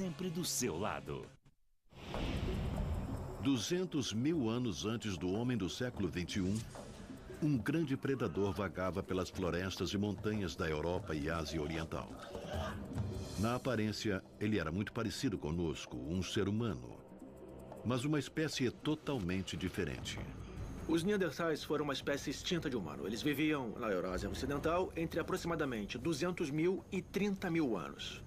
sempre do seu lado. 200 mil anos antes do homem do século XXI, um grande predador vagava pelas florestas e montanhas da Europa e Ásia Oriental. Na aparência, ele era muito parecido conosco, um ser humano, mas uma espécie totalmente diferente. Os Neandertais foram uma espécie extinta de humano. Eles viviam na Eurásia Ocidental entre aproximadamente 200 mil e 30 mil anos.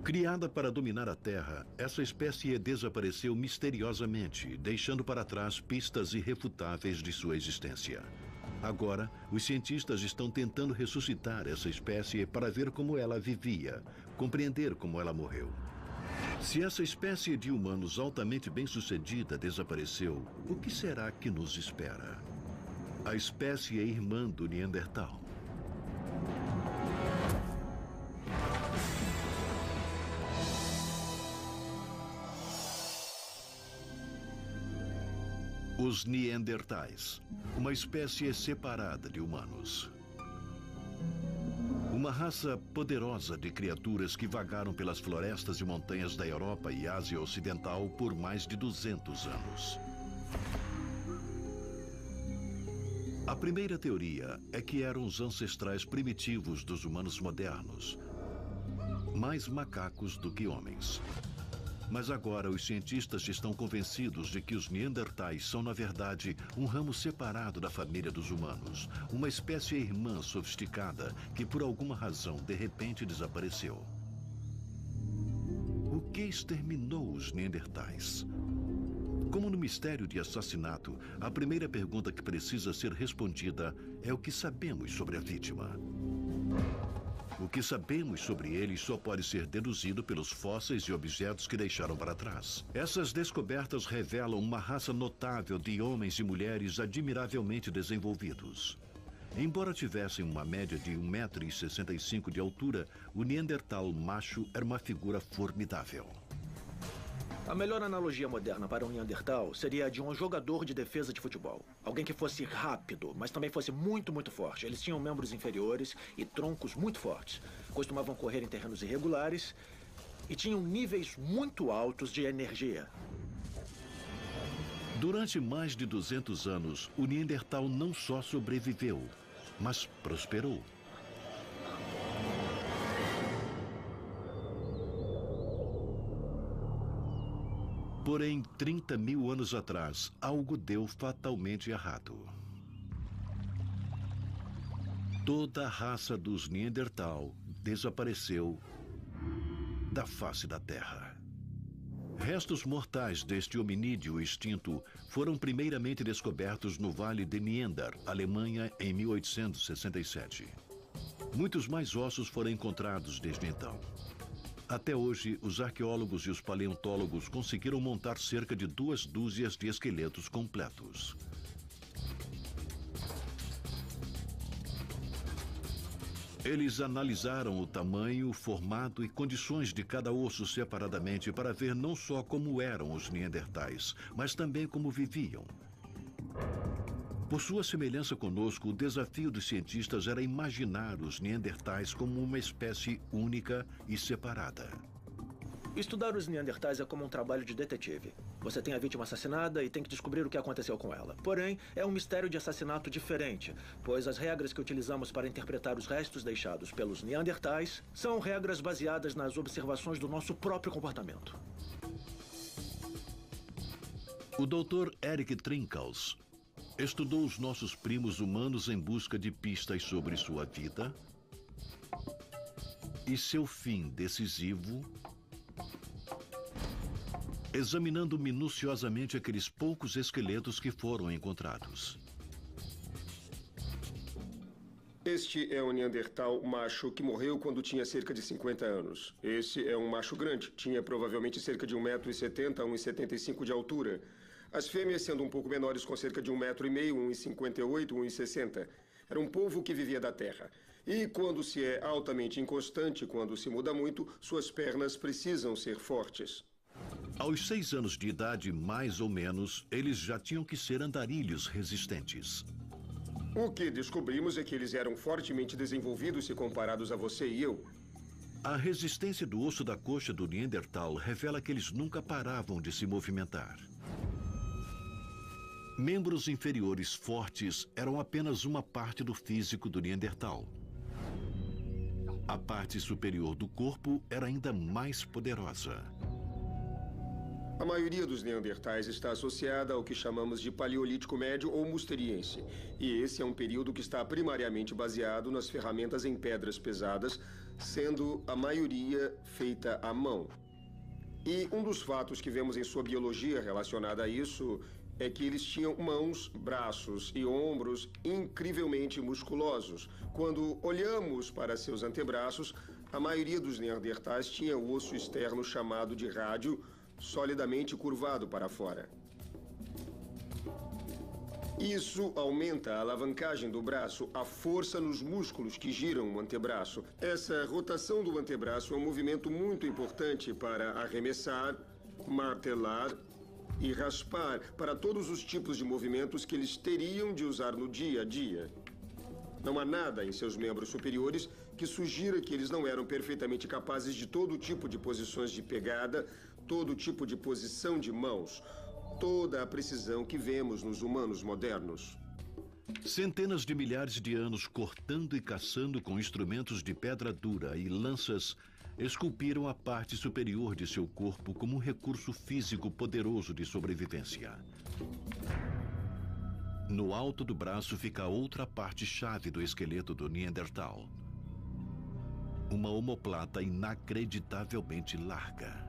Criada para dominar a Terra, essa espécie desapareceu misteriosamente, deixando para trás pistas irrefutáveis de sua existência. Agora, os cientistas estão tentando ressuscitar essa espécie para ver como ela vivia, compreender como ela morreu. Se essa espécie de humanos altamente bem-sucedida desapareceu, o que será que nos espera? A espécie irmã do Neandertal. Os Neandertais, uma espécie separada de humanos. Uma raça poderosa de criaturas que vagaram pelas florestas e montanhas da Europa e Ásia Ocidental por mais de 200 anos. A primeira teoria é que eram os ancestrais primitivos dos humanos modernos, mais macacos do que homens. Mas agora os cientistas estão convencidos de que os Neandertais são, na verdade, um ramo separado da família dos humanos, uma espécie irmã sofisticada que, por alguma razão, de repente desapareceu. O que exterminou os Neandertais? Como no mistério de assassinato, a primeira pergunta que precisa ser respondida é o que sabemos sobre a vítima. O que sabemos sobre eles só pode ser deduzido pelos fósseis e objetos que deixaram para trás. Essas descobertas revelam uma raça notável de homens e mulheres admiravelmente desenvolvidos. Embora tivessem uma média de 1,65 m de altura, o Neandertal macho era uma figura formidável. A melhor analogia moderna para um Neandertal seria a de um jogador de defesa de futebol. Alguém que fosse rápido, mas também fosse muito, muito forte. Eles tinham membros inferiores e troncos muito fortes. Costumavam correr em terrenos irregulares e tinham níveis muito altos de energia. Durante mais de 200 anos, o Neandertal não só sobreviveu, mas prosperou. Porém, 30 mil anos atrás, algo deu fatalmente errado. Toda a raça dos Neandertal desapareceu da face da Terra. Restos mortais deste hominídeo extinto foram primeiramente descobertos no Vale de Neander, Alemanha, em 1867. Muitos mais ossos foram encontrados desde então. Até hoje, os arqueólogos e os paleontólogos conseguiram montar cerca de 2 dúzias de esqueletos completos. Eles analisaram o tamanho, formato e condições de cada osso separadamente para ver não só como eram os Neandertais, mas também como viviam. Por sua semelhança conosco, o desafio dos cientistas era imaginar os Neandertais como uma espécie única e separada. Estudar os Neandertais é como um trabalho de detetive. Você tem a vítima assassinada e tem que descobrir o que aconteceu com ela. Porém, é um mistério de assassinato diferente, pois as regras que utilizamos para interpretar os restos deixados pelos Neandertais são regras baseadas nas observações do nosso próprio comportamento. O Dr. Eric Trinkaus estudou os nossos primos humanos em busca de pistas sobre sua vida e seu fim decisivo, examinando minuciosamente aqueles poucos esqueletos que foram encontrados. Este é um Neandertal macho que morreu quando tinha cerca de 50 anos. Esse é um macho grande, tinha provavelmente cerca de 1,70 m a 1,75 m de altura. As fêmeas sendo um pouco menores, com cerca de 1,5 m, 1,58 m, 1,60 m. Era um povo que vivia da terra. E quando se é altamente inconstante, quando se muda muito, suas pernas precisam ser fortes. Aos 6 anos de idade, mais ou menos, eles já tinham que ser andarilhos resistentes. O que descobrimos é que eles eram fortemente desenvolvidos se comparados a você e eu. A resistência do osso da coxa do Neandertal revela que eles nunca paravam de se movimentar. Membros inferiores fortes eram apenas uma parte do físico do Neandertal. A parte superior do corpo era ainda mais poderosa. A maioria dos neandertais está associada ao que chamamos de Paleolítico Médio ou Musteriense. E esse é um período que está primariamente baseado nas ferramentas em pedras pesadas, sendo a maioria feita à mão. E um dos fatos que vemos em sua biologia relacionada a isso é que eles tinham mãos, braços e ombros incrivelmente musculosos. Quando olhamos para seus antebraços, a maioria dos neandertais tinha o osso externo chamado de rádio, solidamente curvado para fora. Isso aumenta a alavancagem do braço, a força nos músculos que giram o antebraço. Essa rotação do antebraço é um movimento muito importante para arremessar, martelar e raspar, para todos os tipos de movimentos que eles teriam de usar no dia a dia. Não há nada em seus membros superiores que sugira que eles não eram perfeitamente capazes de todo tipo de posições de pegada, todo tipo de posição de mãos, toda a precisão que vemos nos humanos modernos. Centenas de milhares de anos cortando e caçando com instrumentos de pedra dura e lanças esculpiram a parte superior de seu corpo como um recurso físico poderoso de sobrevivência. No alto do braço fica outra parte-chave do esqueleto do Neandertal. Uma omoplata inacreditavelmente larga.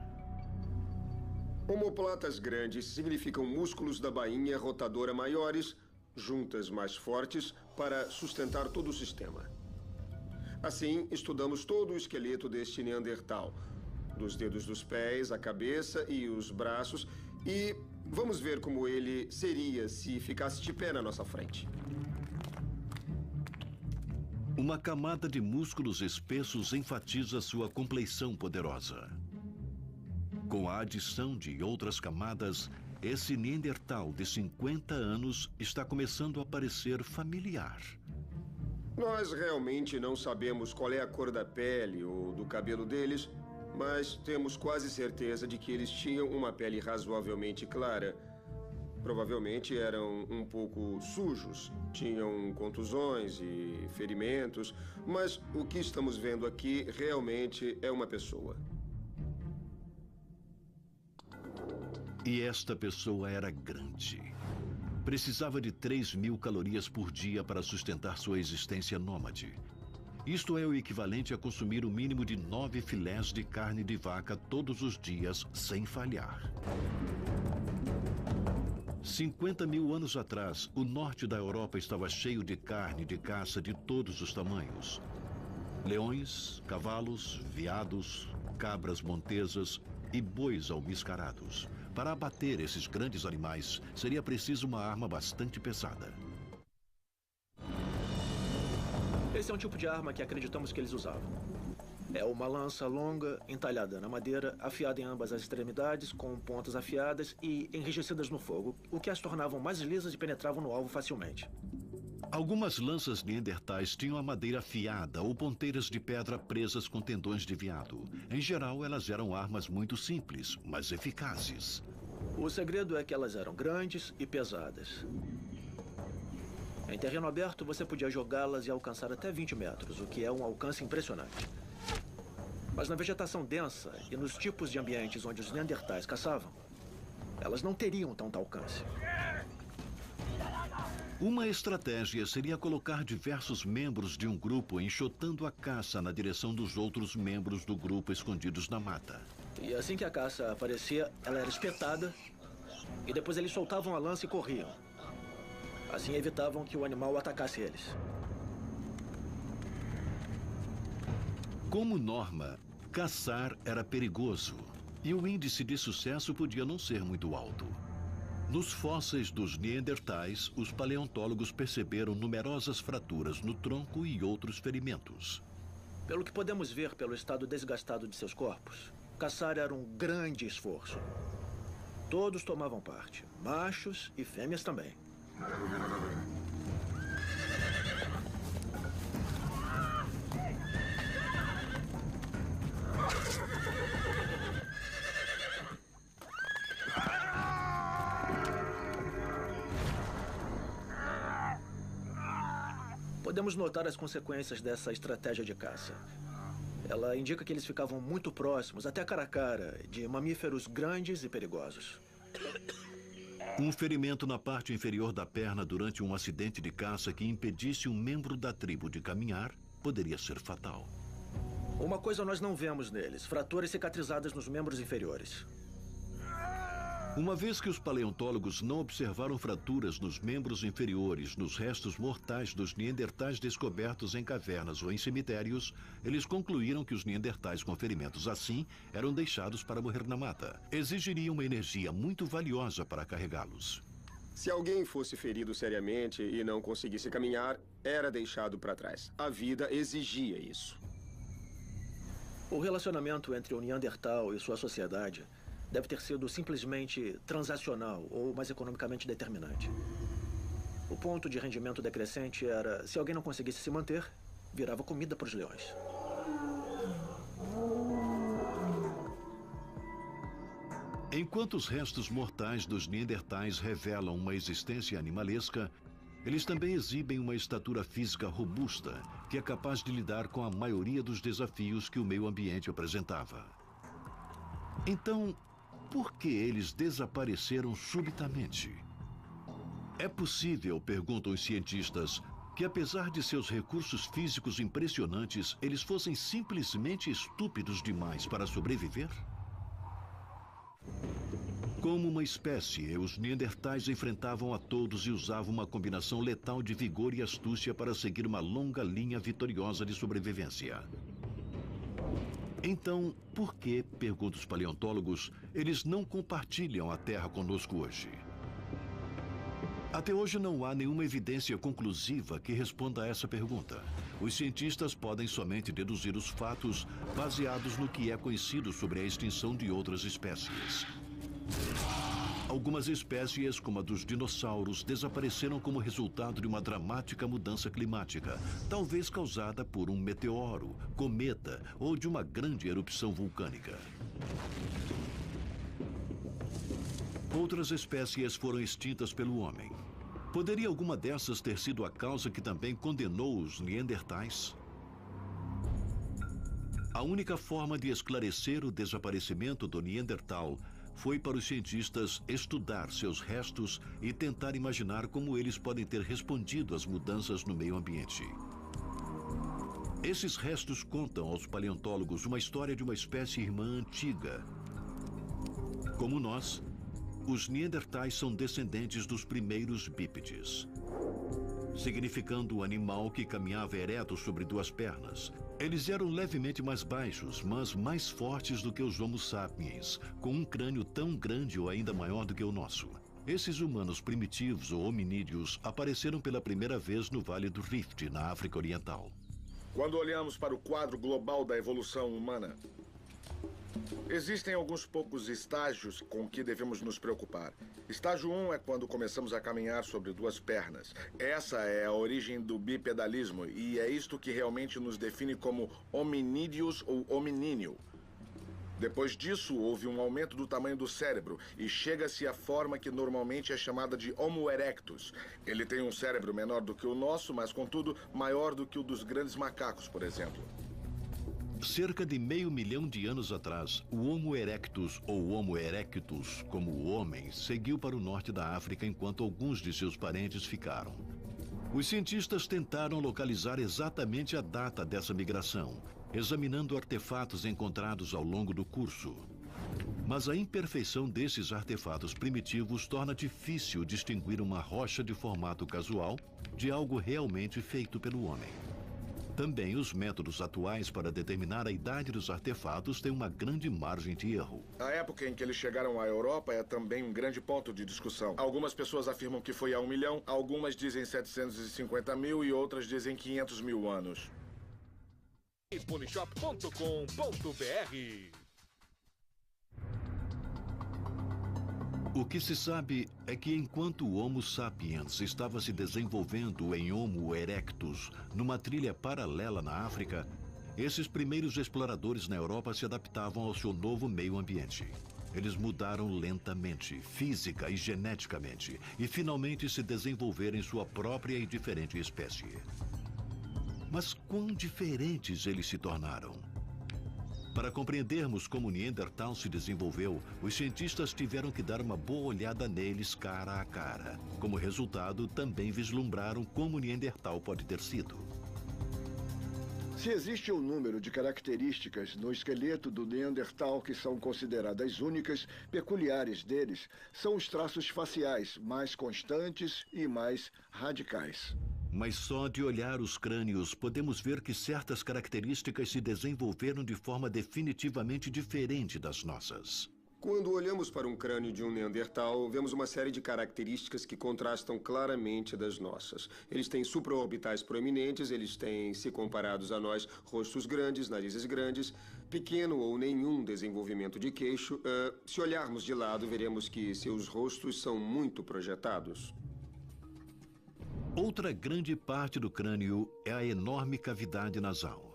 Omoplatas grandes significam músculos da bainha rotadora maiores, juntas mais fortes, para sustentar todo o sistema. Assim, estudamos todo o esqueleto deste Neandertal, dos dedos dos pés, a cabeça e os braços, e vamos ver como ele seria se ficasse de pé na nossa frente. Uma camada de músculos espessos enfatiza sua compleição poderosa. Com a adição de outras camadas, esse Neandertal de 50 anos está começando a parecer familiar. Nós realmente não sabemos qual é a cor da pele ou do cabelo deles, mas temos quase certeza de que eles tinham uma pele razoavelmente clara. Provavelmente eram um pouco sujos, tinham contusões e ferimentos, mas o que estamos vendo aqui realmente é uma pessoa. E esta pessoa era grande. Precisava de 3.000 calorias por dia para sustentar sua existência nômade. Isto é o equivalente a consumir o mínimo de 9 filés de carne de vaca todos os dias, sem falhar. 50.000 anos atrás, o norte da Europa estava cheio de carne de caça de todos os tamanhos. Leões, cavalos, veados, cabras montesas e bois almiscarados. Para abater esses grandes animais, seria preciso uma arma bastante pesada. Esse é um tipo de arma que acreditamos que eles usavam. É uma lança longa, entalhada na madeira, afiada em ambas as extremidades, com pontas afiadas e enrijecidas no fogo, o que as tornavam mais lisas e penetravam no alvo facilmente. Algumas lanças neandertais tinham a madeira afiada ou ponteiras de pedra presas com tendões de veado. Em geral, elas eram armas muito simples, mas eficazes. O segredo é que elas eram grandes e pesadas. Em terreno aberto, você podia jogá-las e alcançar até 20 metros, o que é um alcance impressionante. Mas na vegetação densa e nos tipos de ambientes onde os neandertais caçavam, elas não teriam tanto alcance. Uma estratégia seria colocar diversos membros de um grupo enxotando a caça na direção dos outros membros do grupo escondidos na mata. E assim que a caça aparecia, ela era espetada e depois eles soltavam a lança e corriam. Assim evitavam que o animal atacasse eles. Como norma, caçar era perigoso e o índice de sucesso podia não ser muito alto. Nos fósseis dos Neandertais, os paleontólogos perceberam numerosas fraturas no tronco e outros ferimentos. Pelo que podemos ver pelo estado desgastado de seus corpos, caçar era um grande esforço. Todos tomavam parte, machos e fêmeas também. Podemos notar as consequências dessa estratégia de caça. Ela indica que eles ficavam muito próximos, até cara a cara, de mamíferos grandes e perigosos. Um ferimento na parte inferior da perna durante um acidente de caça que impedisse um membro da tribo de caminhar poderia ser fatal. Uma coisa nós não vemos neles: fraturas cicatrizadas nos membros inferiores. Uma vez que os paleontólogos não observaram fraturas nos membros inferiores nos restos mortais dos neandertais descobertos em cavernas ou em cemitérios, eles concluíram que os neandertais com ferimentos assim eram deixados para morrer na mata. Exigiria uma energia muito valiosa para carregá-los. Se alguém fosse ferido seriamente e não conseguisse caminhar, era deixado para trás. A vida exigia isso. O relacionamento entre o Neandertal e sua sociedade deve ter sido simplesmente transacional ou mais economicamente determinante. O ponto de rendimento decrescente era: se alguém não conseguisse se manter, virava comida para os leões. Enquanto os restos mortais dos neandertais revelam uma existência animalesca, eles também exibem uma estatura física robusta, que é capaz de lidar com a maioria dos desafios que o meio ambiente apresentava. Então, por que eles desapareceram subitamente? É possível, perguntam os cientistas, que apesar de seus recursos físicos impressionantes, eles fossem simplesmente estúpidos demais para sobreviver? Como uma espécie, os neandertais enfrentavam a todos e usavam uma combinação letal de vigor e astúcia para seguir uma longa linha vitoriosa de sobrevivência. Então, por que, perguntam os paleontólogos, eles não compartilham a Terra conosco hoje? Até hoje não há nenhuma evidência conclusiva que responda a essa pergunta. Os cientistas podem somente deduzir os fatos baseados no que é conhecido sobre a extinção de outras espécies. Algumas espécies, como a dos dinossauros, desapareceram como resultado de uma dramática mudança climática, talvez causada por um meteoro, cometa ou de uma grande erupção vulcânica. Outras espécies foram extintas pelo homem. Poderia alguma dessas ter sido a causa que também condenou os neandertais? A única forma de esclarecer o desaparecimento do Neandertal foi para os cientistas estudar seus restos e tentar imaginar como eles podem ter respondido às mudanças no meio ambiente. Esses restos contam aos paleontólogos uma história de uma espécie irmã antiga. Como nós, os neandertais são descendentes dos primeiros bípedes, significando um animal que caminhava ereto sobre duas pernas. Eles eram levemente mais baixos, mas mais fortes do que os Homo sapiens, com um crânio tão grande ou ainda maior do que o nosso. Esses humanos primitivos ou hominídeos apareceram pela primeira vez no Vale do Rift, na África Oriental. Quando olhamos para o quadro global da evolução humana, existem alguns poucos estágios com que devemos nos preocupar. Estágio 1 é quando começamos a caminhar sobre duas pernas. Essa é a origem do bipedalismo e é isto que realmente nos define como hominídeos ou hominíneo. Depois disso, houve um aumento do tamanho do cérebro e chega-se à forma que normalmente é chamada de Homo erectus. Ele tem um cérebro menor do que o nosso, mas, contudo, maior do que o dos grandes macacos, por exemplo. Cerca de 500 mil de anos atrás, o Homo erectus, ou Homo erectus, como o homem, seguiu para o norte da África enquanto alguns de seus parentes ficaram. Os cientistas tentaram localizar exatamente a data dessa migração, examinando artefatos encontrados ao longo do curso. Mas a imperfeição desses artefatos primitivos torna difícil distinguir uma rocha de formato casual de algo realmente feito pelo homem. Também os métodos atuais para determinar a idade dos artefatos têm uma grande margem de erro. A época em que eles chegaram à Europa é também um grande ponto de discussão. Algumas pessoas afirmam que foi há 1 milhão, algumas dizem 750 mil e outras dizem 500 mil anos. Polishop.com.br. O que se sabe é que enquanto o Homo sapiens estava se desenvolvendo em Homo erectus, numa trilha paralela na África, esses primeiros exploradores na Europa se adaptavam ao seu novo meio ambiente. Eles mudaram lentamente, física e geneticamente, e finalmente se desenvolveram em sua própria e diferente espécie. Mas quão diferentes eles se tornaram? Para compreendermos como o Neandertal se desenvolveu, os cientistas tiveram que dar uma boa olhada neles cara a cara. Como resultado, também vislumbraram como o Neandertal pode ter sido. Se existe um número de características no esqueleto do Neandertal que são consideradas únicas, peculiares deles, são os traços faciais mais constantes e mais radicais. Mas só de olhar os crânios podemos ver que certas características se desenvolveram de forma definitivamente diferente das nossas. Quando olhamos para um crânio de um Neandertal, vemos uma série de características que contrastam claramente das nossas. Eles têm supraorbitais proeminentes, eles têm, se comparados a nós, rostos grandes, narizes grandes, pequeno ou nenhum desenvolvimento de queixo. Se olharmos de lado, veremos que seus rostos são muito projetados. Outra grande parte do crânio é a enorme cavidade nasal.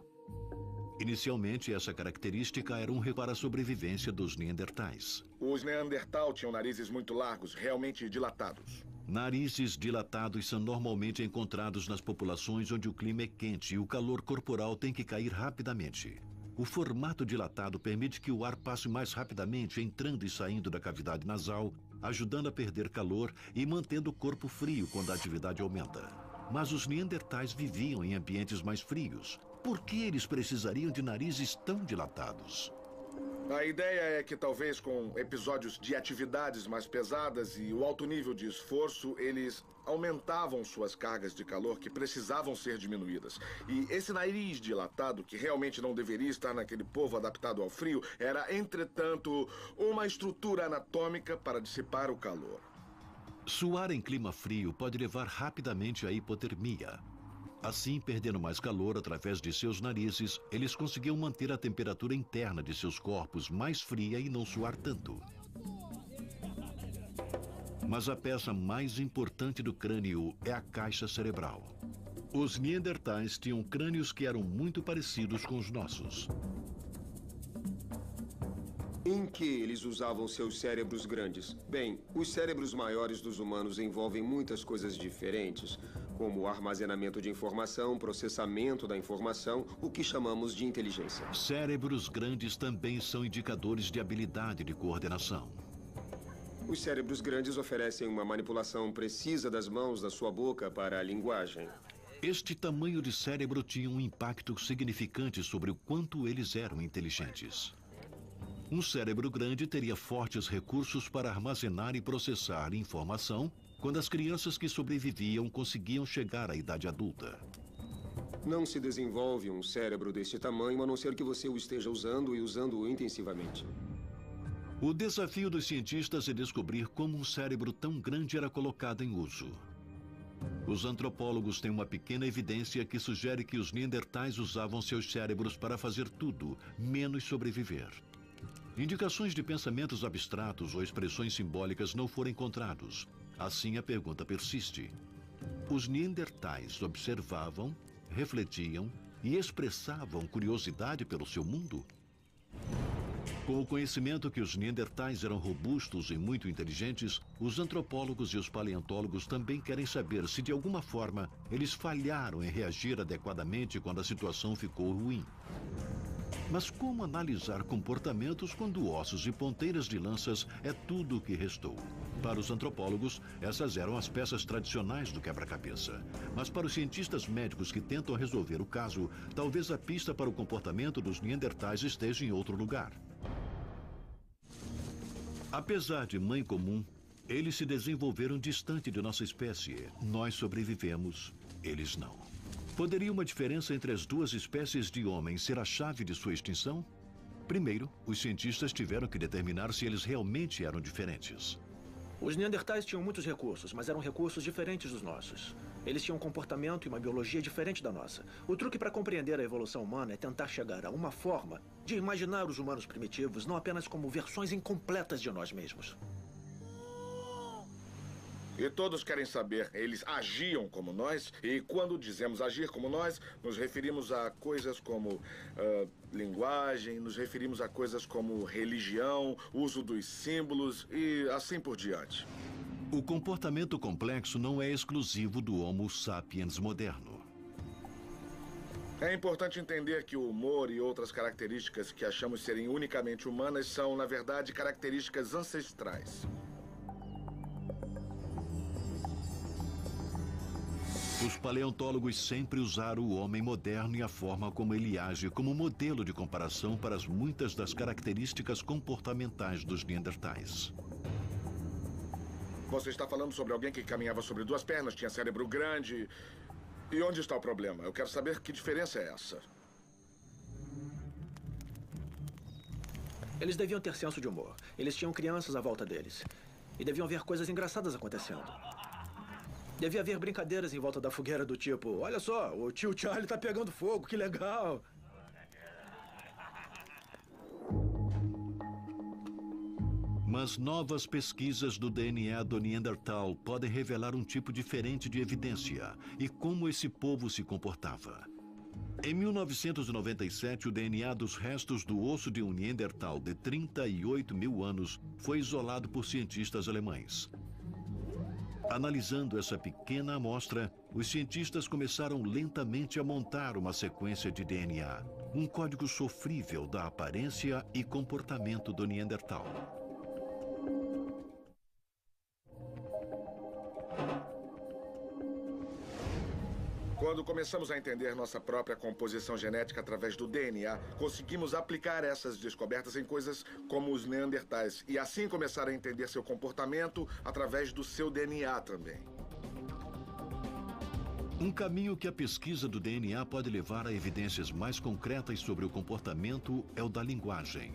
Inicialmente, essa característica era para a sobrevivência dos Neandertais. Os Neandertal tinham narizes muito largos, realmente dilatados. Narizes dilatados são normalmente encontrados nas populações onde o clima é quente e o calor corporal tem que cair rapidamente. O formato dilatado permite que o ar passe mais rapidamente, entrando e saindo da cavidade nasal, ajudando a perder calor e mantendo o corpo frio quando a atividade aumenta. Mas os Neandertais viviam em ambientes mais frios. Por que eles precisariam de narizes tão dilatados? A ideia é que talvez com episódios de atividades mais pesadas e o alto nível de esforço, eles aumentavam suas cargas de calor que precisavam ser diminuídas. E esse nariz dilatado, que realmente não deveria estar naquele povo adaptado ao frio, era, entretanto, uma estrutura anatômica para dissipar o calor. Suar em clima frio pode levar rapidamente à hipotermia. Assim, perdendo mais calor através de seus narizes, eles conseguiam manter a temperatura interna de seus corpos mais fria e não suar tanto. Mas a peça mais importante do crânio é a caixa cerebral. Os Neandertais tinham crânios que eram muito parecidos com os nossos. Em que eles usavam seus cérebros grandes? Bem, os cérebros maiores dos humanos envolvem muitas coisas diferentes, como armazenamento de informação, processamento da informação, o que chamamos de inteligência. Cérebros grandes também são indicadores de habilidade de coordenação. Os cérebros grandes oferecem uma manipulação precisa das mãos da sua boca para a linguagem. Este tamanho de cérebro tinha um impacto significante sobre o quanto eles eram inteligentes. Um cérebro grande teria fortes recursos para armazenar e processar informação quando as crianças que sobreviviam conseguiam chegar à idade adulta. Não se desenvolve um cérebro deste tamanho a não ser que você o esteja usando e usando-o intensivamente. O desafio dos cientistas é descobrir como um cérebro tão grande era colocado em uso. Os antropólogos têm uma pequena evidência que sugere que os Neandertais usavam seus cérebros para fazer tudo, menos sobreviver. Indicações de pensamentos abstratos ou expressões simbólicas não foram encontrados. Assim, a pergunta persiste. Os Neandertais observavam, refletiam e expressavam curiosidade pelo seu mundo? Com o conhecimento que os Neandertais eram robustos e muito inteligentes, os antropólogos e os paleontólogos também querem saber se, de alguma forma, eles falharam em reagir adequadamente quando a situação ficou ruim. Mas como analisar comportamentos quando ossos e ponteiras de lanças é tudo o que restou? Para os antropólogos, essas eram as peças tradicionais do quebra-cabeça. Mas para os cientistas médicos que tentam resolver o caso, talvez a pista para o comportamento dos Neandertais esteja em outro lugar. Apesar de mãe comum, eles se desenvolveram distante de nossa espécie. Nós sobrevivemos, eles não. Poderia uma diferença entre as duas espécies de homens ser a chave de sua extinção? Primeiro, os cientistas tiveram que determinar se eles realmente eram diferentes. Os Neandertais tinham muitos recursos, mas eram recursos diferentes dos nossos. Eles tinham um comportamento e uma biologia diferente da nossa. O truque para compreender a evolução humana é tentar chegar a uma forma de imaginar os humanos primitivos não apenas como versões incompletas de nós mesmos. E todos querem saber, eles agiam como nós? E quando dizemos agir como nós, nos referimos a coisas como linguagem, nos referimos a coisas como religião, uso dos símbolos e assim por diante. O comportamento complexo não é exclusivo do Homo sapiens moderno. É importante entender que o humor e outras características que achamos serem unicamente humanas são, na verdade, características ancestrais. Os paleontólogos sempre usaram o homem moderno e a forma como ele age como modelo de comparação para as muitas das características comportamentais dos neandertais. Você está falando sobre alguém que caminhava sobre duas pernas, tinha cérebro grande. E onde está o problema? Eu quero saber que diferença é essa. Eles deviam ter senso de humor. Eles tinham crianças à volta deles. E deviam ver coisas engraçadas acontecendo. Devia haver brincadeiras em volta da fogueira do tipo: olha só, o tio Charlie tá pegando fogo, que legal. Mas novas pesquisas do DNA do Neandertal podem revelar um tipo diferente de evidência e como esse povo se comportava. Em 1997, o DNA dos restos do osso de um Neandertal de 38 mil anos foi isolado por cientistas alemães. Analisando essa pequena amostra, os cientistas começaram lentamente a montar uma sequência de DNA, um código sofrível da aparência e comportamento do Neandertal. Quando começamos a entender nossa própria composição genética através do DNA, conseguimos aplicar essas descobertas em coisas como os neandertais e assim começar a entender seu comportamento através do seu DNA também. Um caminho que a pesquisa do DNA pode levar a evidências mais concretas sobre o comportamento é o da linguagem.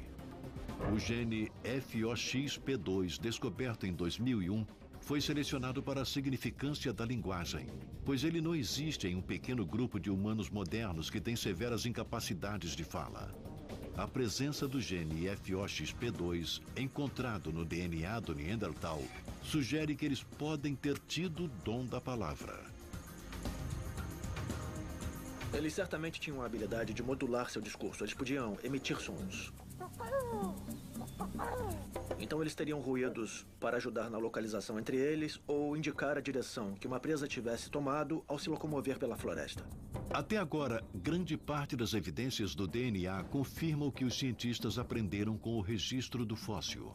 O gene FOXP2, descoberto em 2001, foi selecionado para a significância da linguagem, pois ele não existe em um pequeno grupo de humanos modernos que têm severas incapacidades de fala. A presença do gene FOXP2, encontrado no DNA do Neandertal, sugere que eles podem ter tido o dom da palavra. Eles certamente tinham a habilidade de modular seu discurso. Eles podiam emitir sons. Então eles teriam ruídos para ajudar na localização entre eles ou indicar a direção que uma presa tivesse tomado ao se locomover pela floresta. Até agora, grande parte das evidências do DNA confirma o que os cientistas aprenderam com o registro do fóssil.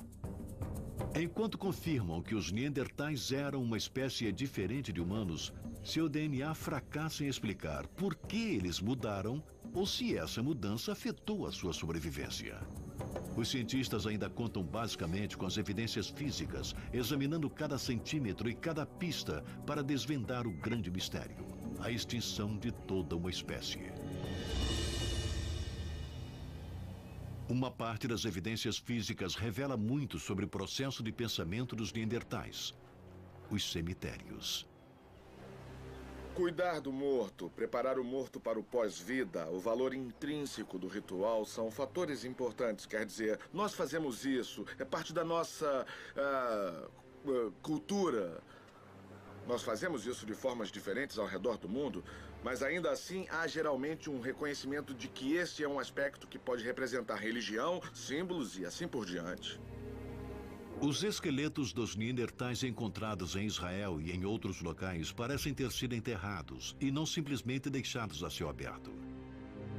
Enquanto confirmam que os neandertais eram uma espécie diferente de humanos, seu DNA fracassa em explicar por que eles mudaram ou se essa mudança afetou a sua sobrevivência. Os cientistas ainda contam basicamente com as evidências físicas, examinando cada centímetro e cada pista para desvendar o grande mistério: a extinção de toda uma espécie. Uma parte das evidências físicas revela muito sobre o processo de pensamento dos neandertais: os cemitérios. Cuidar do morto, preparar o morto para o pós-vida, o valor intrínseco do ritual são fatores importantes. Quer dizer, nós fazemos isso, é parte da nossa cultura. Nós fazemos isso de formas diferentes ao redor do mundo, mas ainda assim há geralmente um reconhecimento de que este é um aspecto que pode representar religião, símbolos e assim por diante. Os esqueletos dos neandertais encontrados em Israel e em outros locais parecem ter sido enterrados e não simplesmente deixados a céu aberto.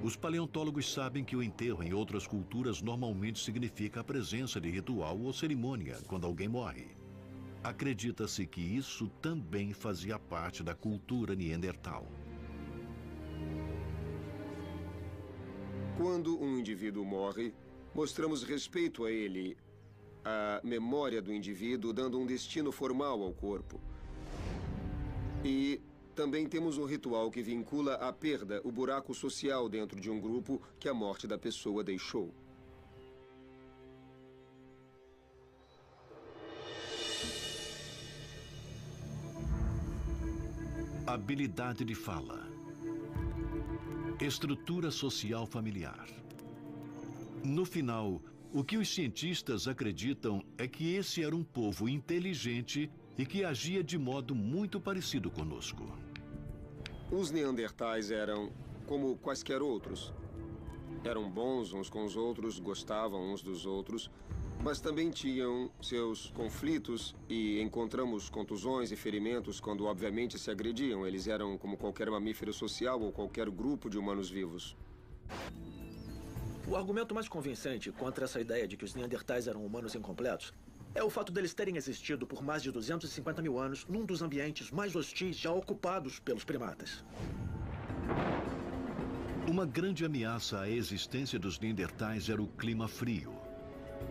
Os paleontólogos sabem que o enterro em outras culturas normalmente significa a presença de ritual ou cerimônia quando alguém morre. Acredita-se que isso também fazia parte da cultura neandertal. Quando um indivíduo morre, mostramos respeito a ele, a memória do indivíduo, dando um destino formal ao corpo. E também temos um ritual que vincula a perda, o buraco social dentro de um grupo que a morte da pessoa deixou. Habilidade de fala. Estrutura social familiar. No final, o que os cientistas acreditam é que esse era um povo inteligente e que agia de modo muito parecido conosco. Os neandertais eram como quaisquer outros. Eram bons uns com os outros, gostavam uns dos outros Mas também tinham seus conflitos e encontramos contusões e ferimentos quando, obviamente, se agrediam. Eles eram como qualquer mamífero social ou qualquer grupo de humanos vivos. O argumento mais convincente contra essa ideia de que os Neandertais eram humanos incompletos é o fato deles terem existido por mais de 250 mil anos num dos ambientes mais hostis já ocupados pelos primatas. Uma grande ameaça à existência dos Neandertais era o clima frio.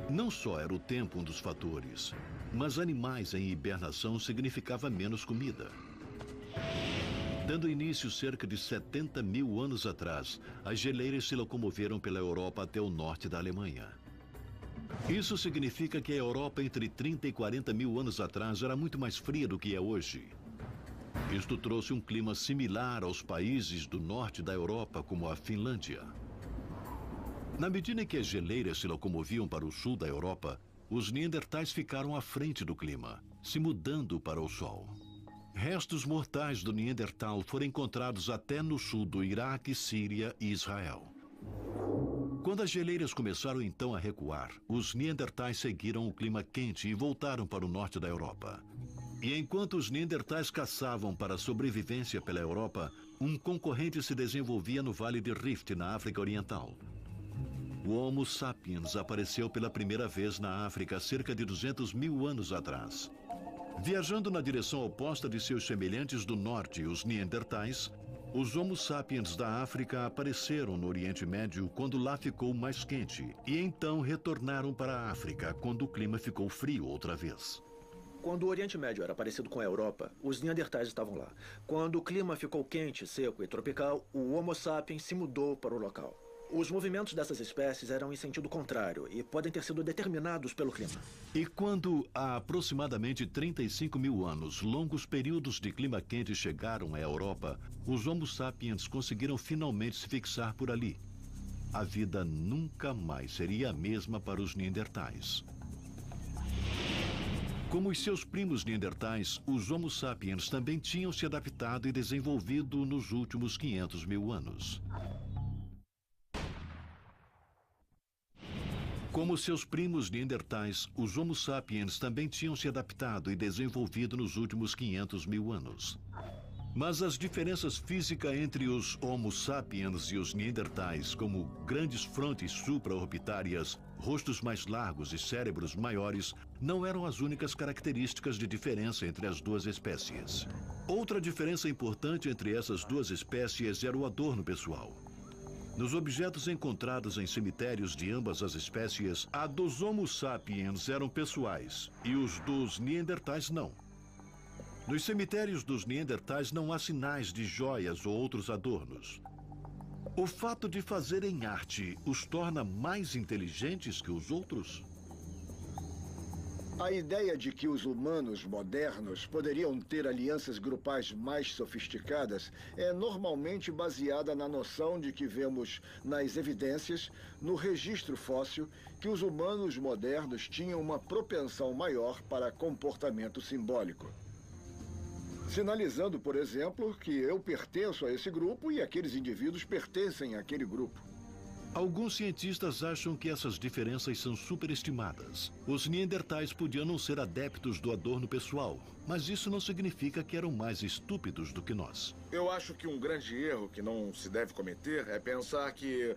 Não só era o tempo um dos fatores, mas animais em hibernação significava menos comida. Dando início cerca de 70 mil anos atrás, as geleiras se locomoveram pela Europa até o norte da Alemanha. Isso significa que a Europa entre 30 e 40 mil anos atrás era muito mais fria do que é hoje. Isto trouxe um clima similar aos países do norte da Europa, como a Finlândia. Na medida em que as geleiras se locomoviam para o sul da Europa, os Neandertais ficaram à frente do clima, se mudando para o sol. Restos mortais do Neandertal foram encontrados até no sul do Iraque, Síria e Israel. Quando as geleiras começaram então a recuar, os Neandertais seguiram o clima quente e voltaram para o norte da Europa. E enquanto os Neandertais caçavam para a sobrevivência pela Europa, um concorrente se desenvolvia no Vale de Rift, na África Oriental. O Homo sapiens apareceu pela primeira vez na África cerca de 200 mil anos atrás. Viajando na direção oposta de seus semelhantes do norte, os Neandertais, os Homo sapiens da África apareceram no Oriente Médio quando lá ficou mais quente, e então retornaram para a África quando o clima ficou frio outra vez. Quando o Oriente Médio era parecido com a Europa, os Neandertais estavam lá. Quando o clima ficou quente, seco e tropical, o Homo sapiens se mudou para o local. Os movimentos dessas espécies eram em sentido contrário e podem ter sido determinados pelo clima. E quando, há aproximadamente 35 mil anos, longos períodos de clima quente chegaram à Europa, os Homo sapiens conseguiram finalmente se fixar por ali. A vida nunca mais seria a mesma para os Neandertais. Como os seus primos Neandertais, os Homo sapiens também tinham se adaptado e desenvolvido nos últimos 500 mil anos. Como seus primos Neandertais, os Homo sapiens também tinham se adaptado e desenvolvido nos últimos 500 mil anos. Mas as diferenças físicas entre os Homo sapiens e os Neandertais, como grandes frontes supraorbitárias, rostos mais largos e cérebros maiores, não eram as únicas características de diferença entre as duas espécies. Outra diferença importante entre essas duas espécies era o adorno pessoal. Nos objetos encontrados em cemitérios de ambas as espécies, a dos Homo sapiens eram pessoais e os dos Neandertais não. Nos cemitérios dos Neandertais não há sinais de joias ou outros adornos. O fato de fazerem arte os torna mais inteligentes que os outros? A ideia de que os humanos modernos poderiam ter alianças grupais mais sofisticadas é normalmente baseada na noção de que vemos nas evidências, no registro fóssil, que os humanos modernos tinham uma propensão maior para comportamento simbólico. Sinalizando, por exemplo, que eu pertenço a esse grupo e aqueles indivíduos pertencem àquele grupo. Alguns cientistas acham que essas diferenças são superestimadas. Os Neandertais podiam não ser adeptos do adorno pessoal, mas isso não significa que eram mais estúpidos do que nós. Eu acho que um grande erro que não se deve cometer é pensar que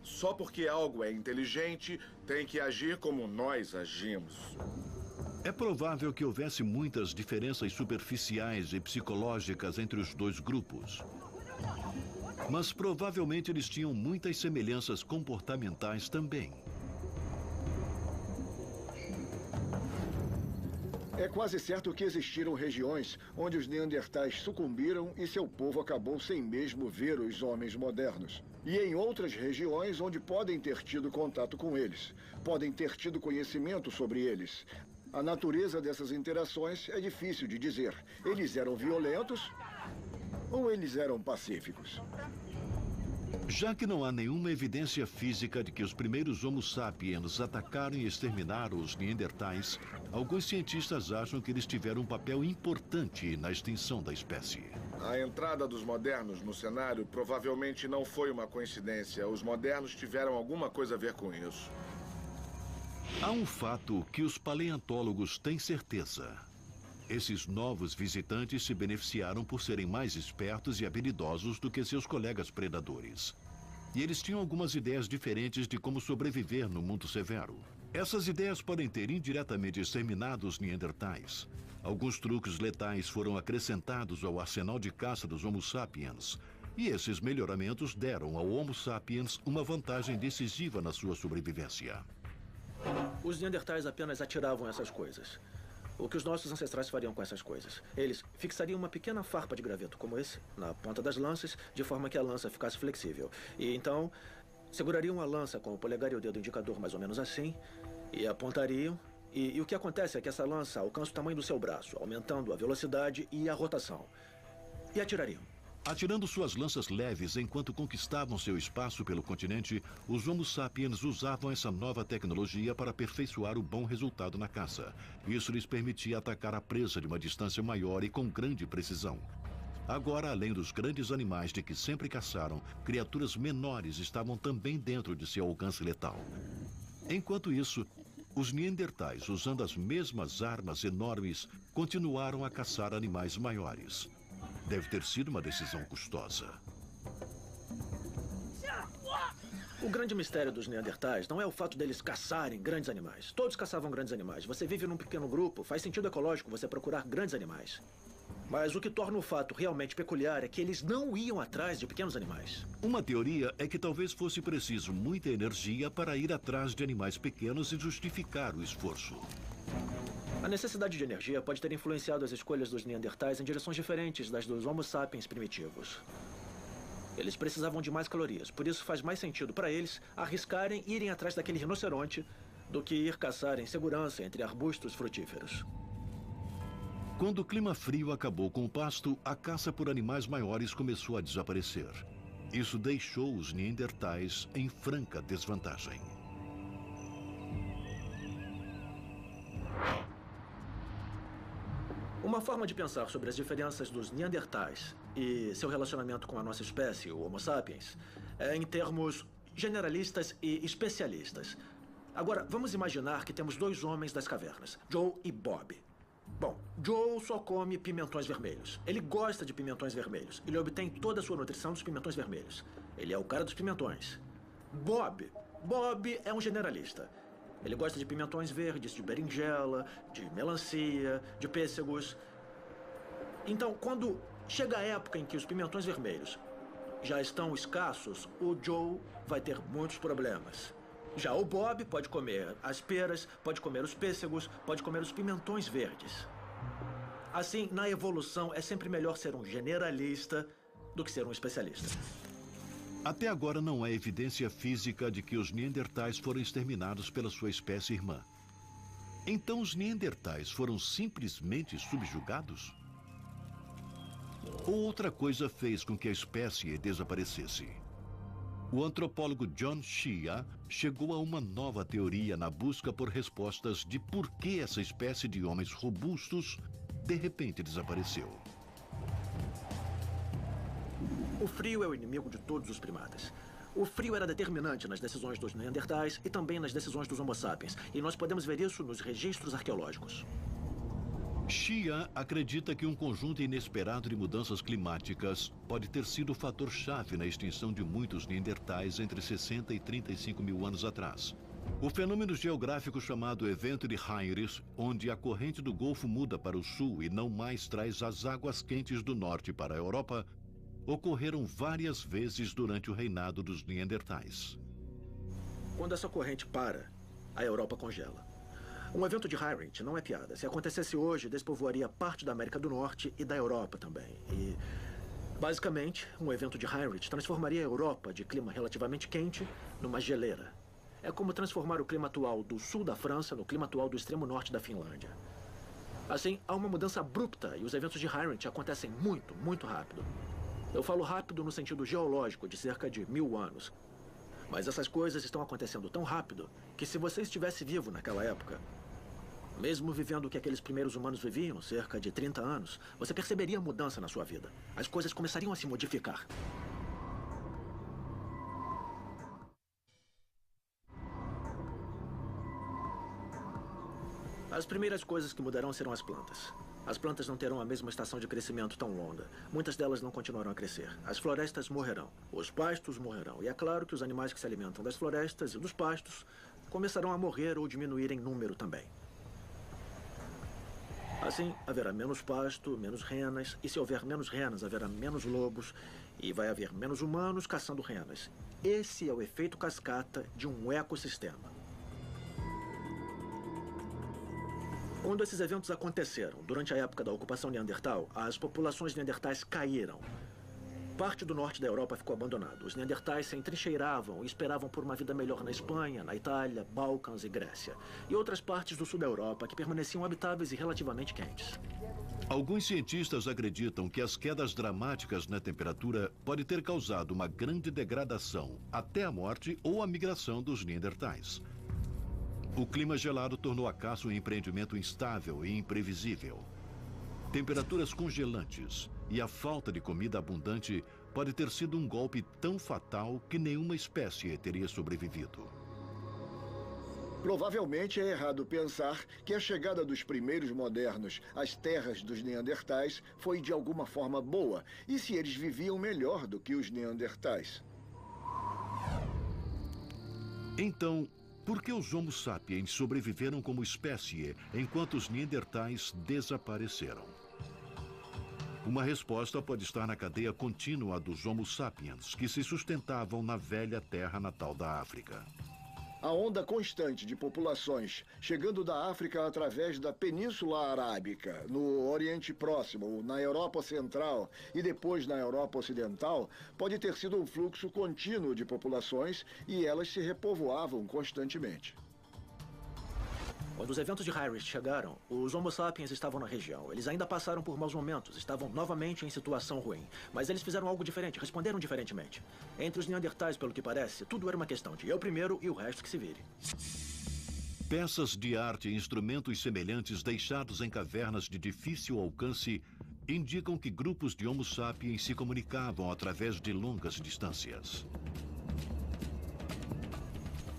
só porque algo é inteligente tem que agir como nós agimos. É provável que houvesse muitas diferenças superficiais e psicológicas entre os dois grupos. Mas provavelmente eles tinham muitas semelhanças comportamentais também. É quase certo que existiram regiões onde os Neandertais sucumbiram e seu povo acabou sem mesmo ver os homens modernos. E em outras regiões onde podem ter tido contato com eles, podem ter tido conhecimento sobre eles. A natureza dessas interações é difícil de dizer. Eles eram violentos ou eles eram pacíficos? Já que não há nenhuma evidência física de que os primeiros Homo sapiens atacaram e exterminaram os Neandertais, alguns cientistas acham que eles tiveram um papel importante na extinção da espécie. A entrada dos modernos no cenário provavelmente não foi uma coincidência. Os modernos tiveram alguma coisa a ver com isso. Há um fato que os paleontólogos têm certeza. Esses novos visitantes se beneficiaram por serem mais espertos e habilidosos do que seus colegas predadores. E eles tinham algumas ideias diferentes de como sobreviver no mundo severo. Essas ideias podem ter indiretamente exterminado os Neandertais. Alguns truques letais foram acrescentados ao arsenal de caça dos Homo sapiens. E esses melhoramentos deram ao Homo sapiens uma vantagem decisiva na sua sobrevivência. Os Neandertais apenas atiravam essas coisas. O que os nossos ancestrais fariam com essas coisas? Eles fixariam uma pequena farpa de graveto, como esse, na ponta das lanças, de forma que a lança ficasse flexível. E então, segurariam a lança com o polegar e o dedo indicador mais ou menos assim, e apontariam. E o que acontece é que essa lança alcança o tamanho do seu braço, aumentando a velocidade e a rotação. E atirariam. Atirando suas lanças leves enquanto conquistavam seu espaço pelo continente, os Homo sapiens usavam essa nova tecnologia para aperfeiçoar o bom resultado na caça. Isso lhes permitia atacar a presa de uma distância maior e com grande precisão. Agora, além dos grandes animais de que sempre caçaram, criaturas menores estavam também dentro de seu alcance letal. Enquanto isso, os Neandertais, usando as mesmas armas enormes, continuaram a caçar animais maiores. Deve ter sido uma decisão custosa. O grande mistério dos Neandertais não é o fato deles caçarem grandes animais. Todos caçavam grandes animais. Você vive num pequeno grupo, faz sentido ecológico você procurar grandes animais. Mas o que torna o fato realmente peculiar é que eles não iam atrás de pequenos animais. Uma teoria é que talvez fosse preciso muita energia para ir atrás de animais pequenos e justificar o esforço. A necessidade de energia pode ter influenciado as escolhas dos Neandertais em direções diferentes das dos Homo sapiens primitivos. Eles precisavam de mais calorias, por isso faz mais sentido para eles arriscarem irem atrás daquele rinoceronte do que ir caçar em segurança entre arbustos frutíferos. Quando o clima frio acabou com o pasto, a caça por animais maiores começou a desaparecer. Isso deixou os Neandertais em franca desvantagem. Uma forma de pensar sobre as diferenças dos Neandertais e seu relacionamento com a nossa espécie, o Homo sapiens, é em termos generalistas e especialistas. Agora, vamos imaginar que temos dois homens das cavernas, Joe e Bob. Bom, Joe só come pimentões vermelhos. Ele gosta de pimentões vermelhos. Ele obtém toda a sua nutrição dos pimentões vermelhos. Ele é o cara dos pimentões. Bob é um generalista. Ele gosta de pimentões verdes, de berinjela, de melancia, de pêssegos. Então, quando chega a época em que os pimentões vermelhos já estão escassos, o Joe vai ter muitos problemas. Já o Bob pode comer as peras, pode comer os pêssegos, pode comer os pimentões verdes. Assim, na evolução, é sempre melhor ser um generalista do que ser um especialista. Até agora não há evidência física de que os Neandertais foram exterminados pela sua espécie irmã. Então os Neandertais foram simplesmente subjugados? Ou outra coisa fez com que a espécie desaparecesse? O antropólogo John Shea chegou a uma nova teoria na busca por respostas de por que essa espécie de homens robustos de repente desapareceu. O frio é o inimigo de todos os primatas. O frio era determinante nas decisões dos Neandertais e também nas decisões dos Homo sapiens. E nós podemos ver isso nos registros arqueológicos. Shea acredita que um conjunto inesperado de mudanças climáticas pode ter sido o fator-chave na extinção de muitos Neandertais entre 60 e 35 mil anos atrás. O fenômeno geográfico chamado Evento de Heinrich, onde a corrente do Golfo muda para o sul e não mais traz as águas quentes do norte para a Europa, ocorreram várias vezes durante o reinado dos Neandertais. Quando essa corrente para, a Europa congela. Um evento de Heinrich não é piada. Se acontecesse hoje, despovoaria parte da América do Norte e da Europa também. E, basicamente, um evento de Heinrich transformaria a Europa, de clima relativamente quente, numa geleira. É como transformar o clima atual do sul da França no clima atual do extremo norte da Finlândia. Assim, há uma mudança abrupta e os eventos de Heinrich acontecem muito, muito rápido. Eu falo rápido no sentido geológico, de cerca de 1000 anos. Mas essas coisas estão acontecendo tão rápido que se você estivesse vivo naquela época, mesmo vivendo o que aqueles primeiros humanos viviam, cerca de 30 anos, você perceberia a mudança na sua vida. As coisas começariam a se modificar. As primeiras coisas que mudarão serão as plantas. As plantas não terão a mesma estação de crescimento tão longa. Muitas delas não continuarão a crescer. As florestas morrerão. Os pastos morrerão. E é claro que os animais que se alimentam das florestas e dos pastos começarão a morrer ou diminuir em número também. Assim, haverá menos pasto, menos renas. E se houver menos renas, haverá menos lobos. E vai haver menos humanos caçando renas. Esse é o efeito cascata de um ecossistema. Quando esses eventos aconteceram, durante a época da ocupação neandertal, as populações neandertais caíram. Parte do norte da Europa ficou abandonado. Os neandertais se entrincheiravam e esperavam por uma vida melhor na Espanha, na Itália, Balcãs e Grécia. E outras partes do sul da Europa que permaneciam habitáveis e relativamente quentes. Alguns cientistas acreditam que as quedas dramáticas na temperatura podem ter causado uma grande degradação, até a morte ou a migração dos neandertais. O clima gelado tornou a caça um empreendimento instável e imprevisível. Temperaturas congelantes e a falta de comida abundante pode ter sido um golpe tão fatal que nenhuma espécie teria sobrevivido. Provavelmente é errado pensar que a chegada dos primeiros modernos às terras dos neandertais foi de alguma forma boa, e se eles viviam melhor do que os neandertais. Então, por que os Homo sapiens sobreviveram como espécie enquanto os neandertais desapareceram? Uma resposta pode estar na cadeia contínua dos Homo sapiens, que se sustentavam na velha terra natal da África. A onda constante de populações chegando da África através da Península Arábica, no Oriente Próximo, na Europa Central e depois na Europa Ocidental, pode ter sido um fluxo contínuo de populações e elas se repovoavam constantemente. Quando os eventos de High-Risk chegaram, os Homo sapiens estavam na região. Eles ainda passaram por maus momentos, estavam novamente em situação ruim. Mas eles fizeram algo diferente, responderam diferentemente. Entre os neandertais, pelo que parece, tudo era uma questão de eu primeiro e o resto que se vire. Peças de arte e instrumentos semelhantes deixados em cavernas de difícil alcance indicam que grupos de Homo sapiens se comunicavam através de longas distâncias.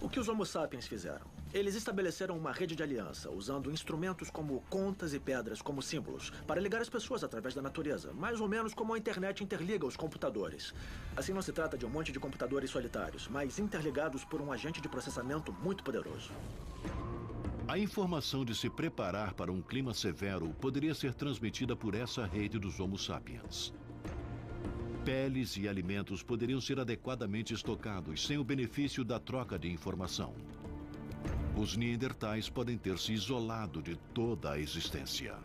O que os Homo sapiens fizeram? Eles estabeleceram uma rede de aliança, usando instrumentos como contas e pedras como símbolos, para ligar as pessoas através da natureza, mais ou menos como a internet interliga os computadores. Assim, não se trata de um monte de computadores solitários, mas interligados por um agente de processamento muito poderoso. A informação de se preparar para um clima severo poderia ser transmitida por essa rede dos Homo sapiens. Peles e alimentos poderiam ser adequadamente estocados sem o benefício da troca de informação. Os neandertais podem ter se isolado de toda a existência.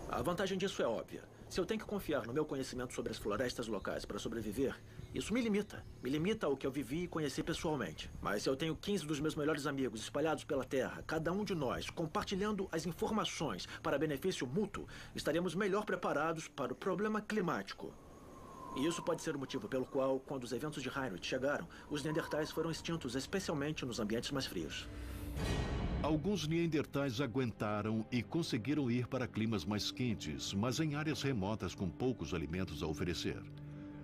A vantagem disso é óbvia. Se eu tenho que confiar no meu conhecimento sobre as florestas locais para sobreviver, isso me limita. Me limita ao que eu vivi e conheci pessoalmente. Mas se eu tenho 15 dos meus melhores amigos espalhados pela Terra, cada um de nós compartilhando as informações para benefício mútuo, estaremos melhor preparados para o problema climático. E isso pode ser o motivo pelo qual, quando os eventos de Heinrich chegaram, os neandertais foram extintos, especialmente nos ambientes mais frios. Alguns neandertais aguentaram e conseguiram ir para climas mais quentes, mas em áreas remotas com poucos alimentos a oferecer.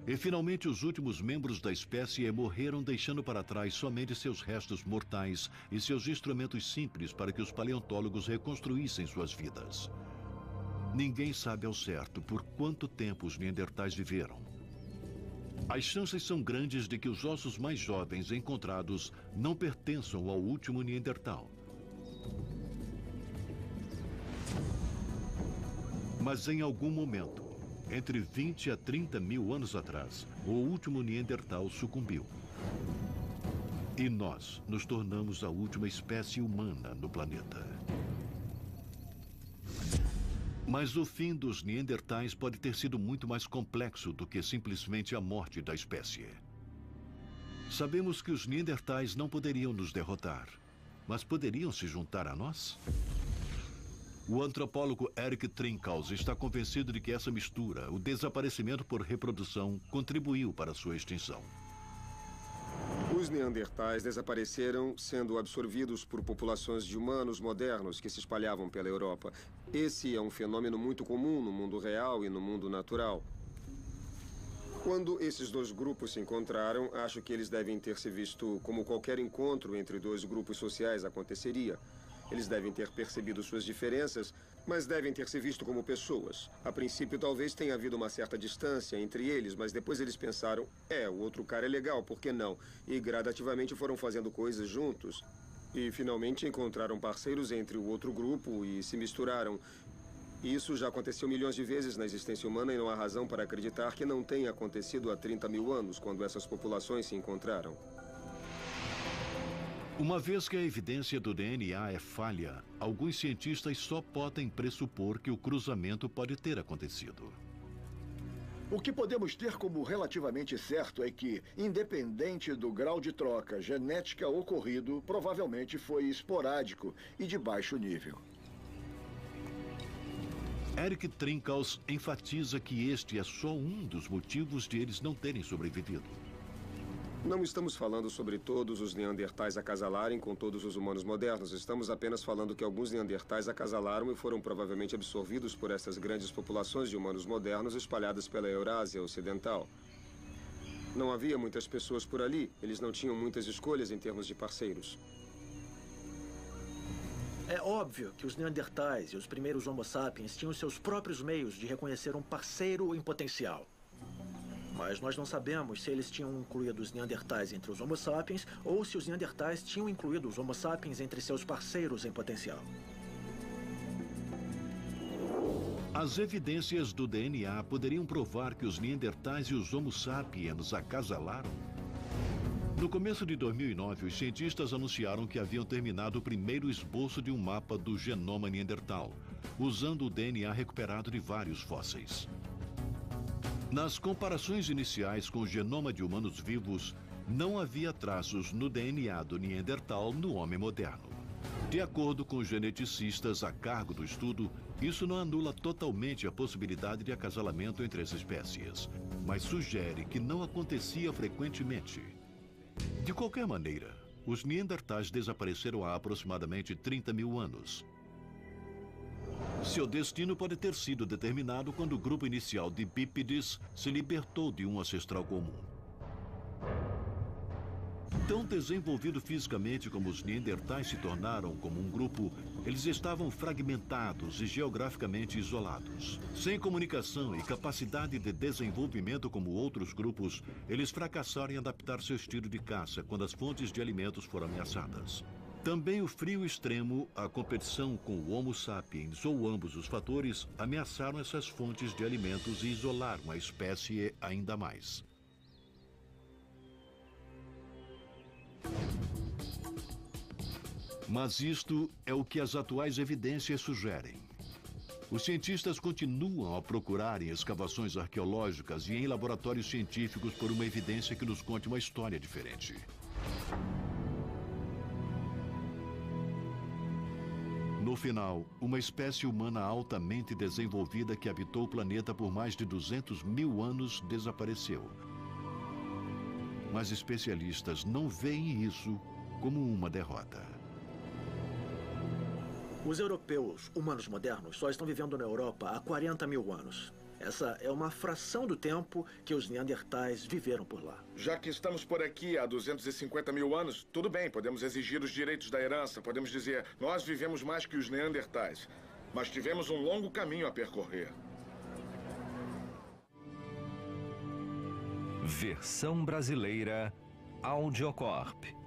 E finalmente os últimos membros da espécie morreram, deixando para trás somente seus restos mortais e seus instrumentos simples para que os paleontólogos reconstruíssem suas vidas. Ninguém sabe ao certo por quanto tempo os neandertais viveram. As chances são grandes de que os ossos mais jovens encontrados não pertençam ao último neandertal. Mas em algum momento, entre 20 a 30 mil anos atrás, o último neandertal sucumbiu. E nós nos tornamos a última espécie humana no planeta. Mas o fim dos neandertais pode ter sido muito mais complexo do que simplesmente a morte da espécie. Sabemos que os neandertais não poderiam nos derrotar, mas poderiam se juntar a nós? O antropólogo Eric Trinkaus está convencido de que essa mistura, o desaparecimento por reprodução, contribuiu para sua extinção. Os neandertais desapareceram, sendo absorvidos por populações de humanos modernos que se espalhavam pela Europa. Esse é um fenômeno muito comum no mundo real e no mundo natural. Quando esses dois grupos se encontraram, acho que eles devem ter se visto como qualquer encontro entre dois grupos sociais aconteceria. Eles devem ter percebido suas diferenças, mas devem ter se visto como pessoas. A princípio, talvez tenha havido uma certa distância entre eles, mas depois eles pensaram, o outro cara é legal, por que não? E gradativamente foram fazendo coisas juntos. E finalmente encontraram parceiros entre o outro grupo e se misturaram. Isso já aconteceu milhões de vezes na existência humana e não há razão para acreditar que não tenha acontecido há 30 mil anos, quando essas populações se encontraram. Uma vez que a evidência do DNA é falha, alguns cientistas só podem pressupor que o cruzamento pode ter acontecido. O que podemos ter como relativamente certo é que, independente do grau de troca genética ocorrido, provavelmente foi esporádico e de baixo nível. Eric Trinkaus enfatiza que este é só um dos motivos de eles não terem sobrevivido. Não estamos falando sobre todos os neandertais acasalarem com todos os humanos modernos. Estamos apenas falando que alguns neandertais acasalaram e foram provavelmente absorvidos por essas grandes populações de humanos modernos espalhadas pela Eurásia Ocidental. Não havia muitas pessoas por ali. Eles não tinham muitas escolhas em termos de parceiros. É óbvio que os neandertais e os primeiros Homo sapiens tinham seus próprios meios de reconhecer um parceiro em potencial. Mas nós não sabemos se eles tinham incluído os neandertais entre os Homo sapiens ou se os neandertais tinham incluído os Homo sapiens entre seus parceiros em potencial. As evidências do DNA poderiam provar que os neandertais e os Homo sapiens acasalaram? No começo de 2009, os cientistas anunciaram que haviam terminado o primeiro esboço de um mapa do genoma neandertal, usando o DNA recuperado de vários fósseis. Nas comparações iniciais com o genoma de humanos vivos, não havia traços no DNA do neandertal no homem moderno. De acordo com os geneticistas a cargo do estudo, isso não anula totalmente a possibilidade de acasalamento entre as espécies, mas sugere que não acontecia frequentemente. De qualquer maneira, os neandertais desapareceram há aproximadamente 30 mil anos. Seu destino pode ter sido determinado quando o grupo inicial de bípedes se libertou de um ancestral comum. Tão desenvolvido fisicamente como os neandertais se tornaram como um grupo, eles estavam fragmentados e geograficamente isolados. Sem comunicação e capacidade de desenvolvimento como outros grupos, eles fracassaram em adaptar seu estilo de caça quando as fontes de alimentos foram ameaçadas. Também o frio extremo, a competição com o Homo sapiens ou ambos os fatores ameaçaram essas fontes de alimentos e isolaram a espécie ainda mais. Mas isto é o que as atuais evidências sugerem. Os cientistas continuam a procurar em escavações arqueológicas e em laboratórios científicos por uma evidência que nos conte uma história diferente. No final, uma espécie humana altamente desenvolvida que habitou o planeta por mais de 200 mil anos desapareceu. Mas especialistas não veem isso como uma derrota. Os europeus, humanos modernos, só estão vivendo na Europa há 40 mil anos. Essa é uma fração do tempo que os neandertais viveram por lá. Já que estamos por aqui há 250 mil anos, tudo bem, podemos exigir os direitos da herança, podemos dizer, nós vivemos mais que os neandertais, mas tivemos um longo caminho a percorrer. Versão brasileira Audiocorp.